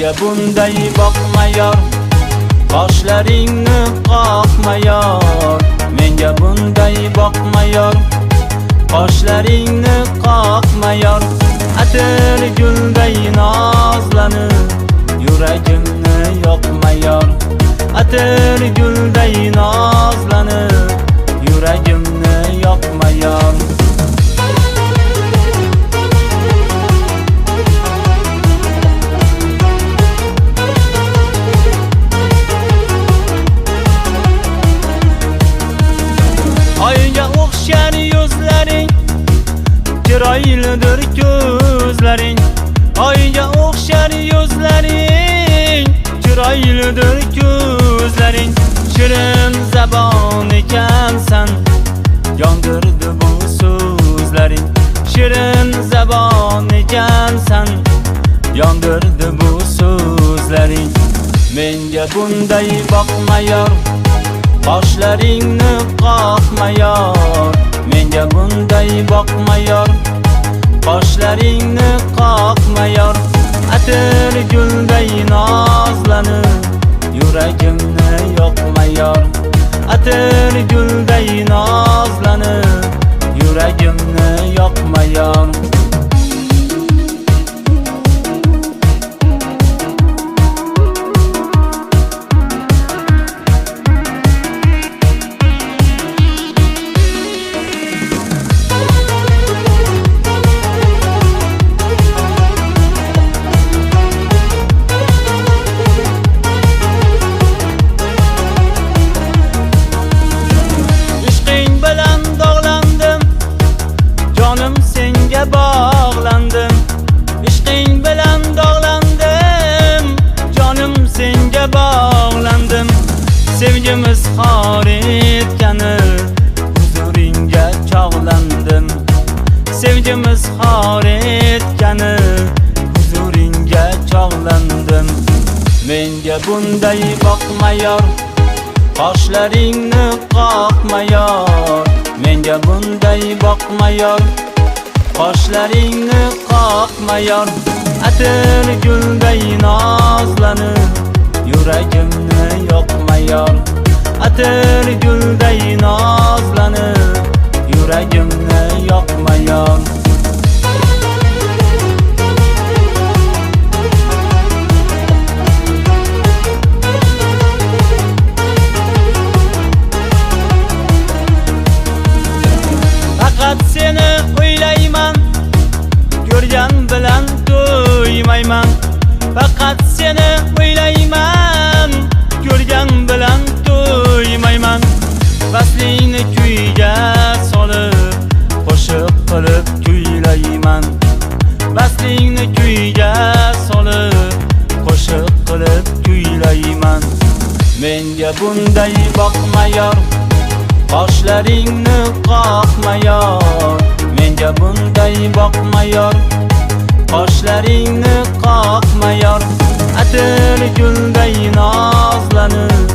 Menga bunday boqma yor, qoshlaringni qoqma yor. Menga bunday boqma yor, qoshlaringni qoqma yor. Atir gulday nozlanib, yuragimni yoqma yor. Atir gulday nozlanib, yuragimni yoqma yor. Oyga o'xshar yuzlaring, chiroylidir ko'zlaring. Oyga o'xshar yuzlaring, chiroylidir ko'zlaring. Shirin zabon ekansan, yondirdi bu so'zlaring. Shirin zabon ekansan, yondirdi bu so'zlaring. Menga bunday boqma yor, qoshlaringni qoqma yor. Menga bunday boqma yor, qoshlaringni qoqma yor. Atir gulday nozlanib, yuragimni yoqma yor. Atir gulday nozlanib, yuragimni yoqma yor. Bağlandım, ishqing bilan dog'landim, jonim senga bağlandım. Sevgimiz xor etgani huzuringga chog'landim. Sevgimiz xor etgani huzuringga chog'landim. Menga bunday boqma yor, qoshlaringni qoqma yor. Menga bunday boqma yor, qoshlaringni qoqma yor. Atir gulday nozlanib, yuragimni yoqma yor. Atir gulday nozlanib, yuragimni yoqma yor. Faqat seni o'ylayman, ko'rgan bilan to'ymayman. Faqat seni o'ylayman, ko'rgan bilan to'ymayman. Vaslingni kuyga solib, qo'shiq qilib kuylayman. Vaslingni kuyga solib, qo'shiq qilib kuylayman. Menga bunday boqma yor, qoshlaringni qoqma yor. Menga bunday boqma yor, qoshlaringni qoqma yor. Atir gulday nozlanib,